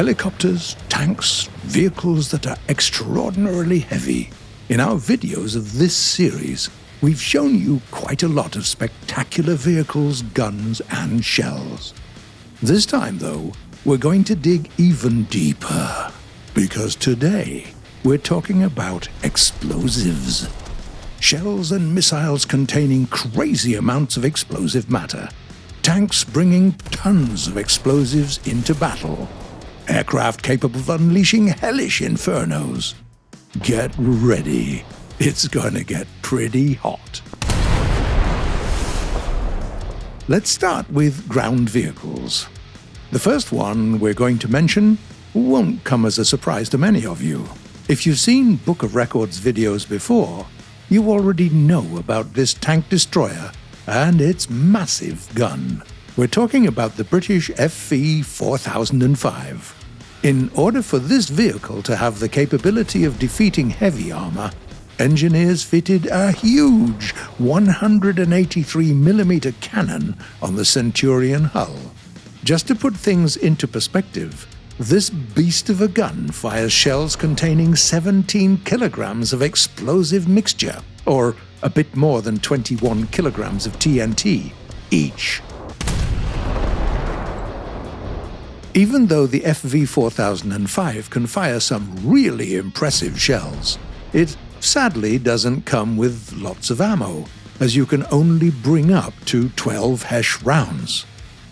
helicopters, tanks, vehicles that are extraordinarily heavy. In our videos of this series, we've shown you quite a lot of spectacular vehicles, guns, and shells. This time, though, we're going to dig even deeper, because today we're talking about explosives. Shells and missiles containing crazy amounts of explosive matter. Tanks bringing tons of explosives into battle. Aircraft capable of unleashing hellish infernos. Get ready. It's gonna get pretty hot. Let's start with ground vehicles. The first one we're going to mention won't come as a surprise to many of you. If you've seen Book of Records videos before, you already know about this tank destroyer and its massive gun. We're talking about the British FV 4005. In order for this vehicle to have the capability of defeating heavy armor, engineers fitted a huge 183mm cannon on the Centurion hull. Just to put things into perspective, this beast of a gun fires shells containing 17 kilograms of explosive mixture, or a bit more than 21 kilograms of TNT, each. Even though the FV 4005 can fire some really impressive shells, it sadly doesn't come with lots of ammo, as you can only bring up to 12 Hesh rounds.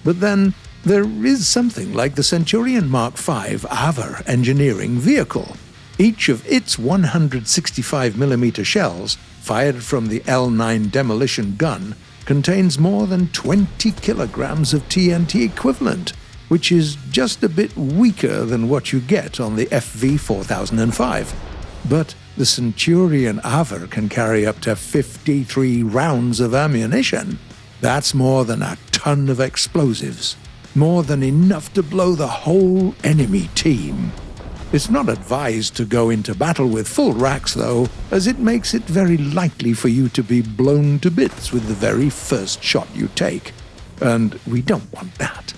But then, there is something like the Centurion Mark V AVER engineering vehicle. Each of its 165mm shells, fired from the L9 demolition gun, contains more than 20 kilograms of TNT equivalent, which is just a bit weaker than what you get on the FV 4005. But the Centurion AVER can carry up to 53 rounds of ammunition. That's more than a ton of explosives. More than enough to blow the whole enemy team. It's not advised to go into battle with full racks, though, as it makes it very likely for you to be blown to bits with the very first shot you take. And we don't want that.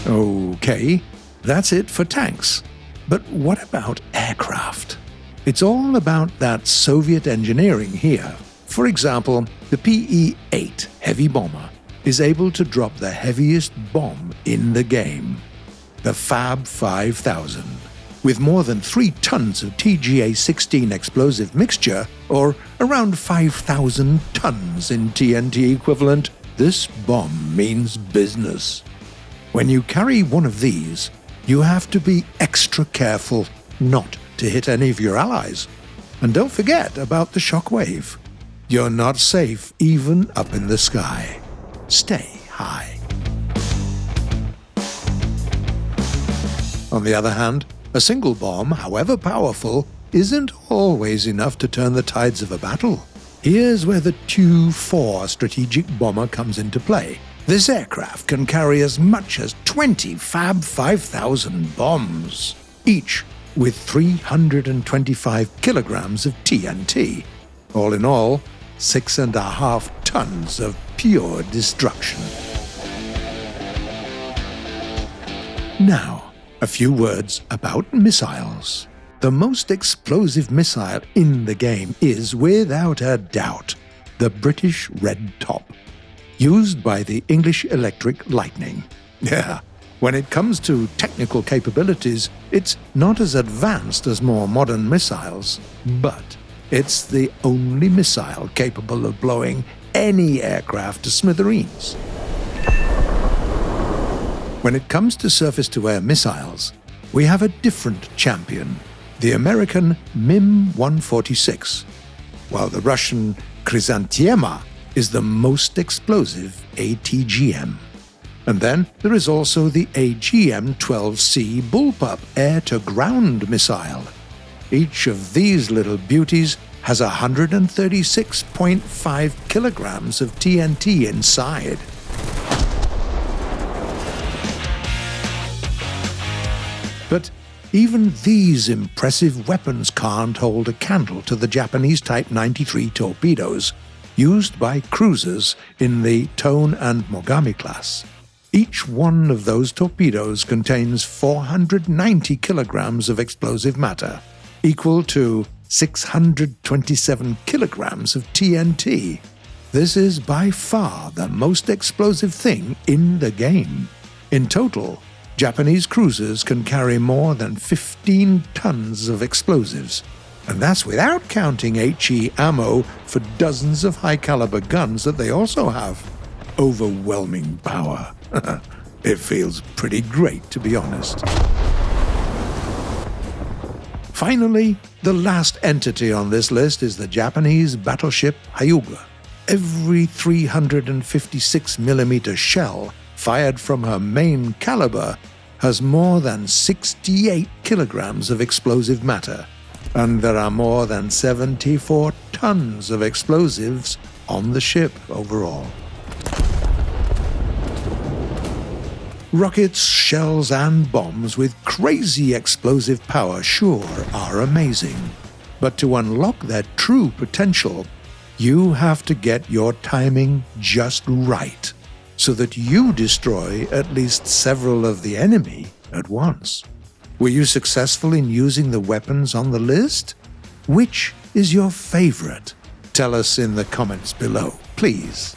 Okay, that's it for tanks. But what about aircraft? It's all about that Soviet engineering here. For example, the PE-8 heavy bomber is able to drop the heaviest bomb in the game, the Fab 5000. With more than 3 tons of TGA-16 explosive mixture, or around 5,000 tons in TNT equivalent, this bomb means business. When you carry one of these, you have to be extra careful not to hit any of your allies. And don't forget about the shockwave. You're not safe even up in the sky. Stay high. On the other hand, a single bomb, however powerful, isn't always enough to turn the tides of a battle. Here's where the Tu-4 strategic bomber comes into play. This aircraft can carry as much as 20 Fab 5000 bombs, each with 325 kilograms of TNT. All in all, 6.5 tons of pure destruction. Now, a few words about missiles. The most explosive missile in the game is, without a doubt, the British Red Top, used by the English Electric Lightning. Yeah, when it comes to technical capabilities, it's not as advanced as more modern missiles, but it's the only missile capable of blowing any aircraft to smithereens. When it comes to surface-to-air missiles, we have a different champion, the American MIM-146, while the Russian Chrysantiema is the most explosive ATGM. And then there is also the AGM-12C Bullpup air-to-ground missile. Each of these little beauties has 136.5 kilograms of TNT inside. But even these impressive weapons can't hold a candle to the Japanese Type 93 torpedoes used by cruisers in the Tone and Mogami class. Each one of those torpedoes contains 490 kilograms of explosive matter, equal to 627 kilograms of TNT. This is by far the most explosive thing in the game. In total, Japanese cruisers can carry more than 15 tons of explosives, and that's without counting HE ammo for dozens of high-caliber guns that they also have. Overwhelming power. It feels pretty great, to be honest. Finally, the last entity on this list is the Japanese battleship Hyuga. Every 356mm shell fired from her main caliber has more than 68 kilograms of explosive matter, and there are more than 74 tons of explosives on the ship overall. Rockets, shells, and bombs with crazy explosive power sure are amazing, but to unlock their true potential, you have to get your timing just right, so that you destroy at least several of the enemy at once. Were you successful in using the weapons on the list? Which is your favorite? Tell us in the comments below, please.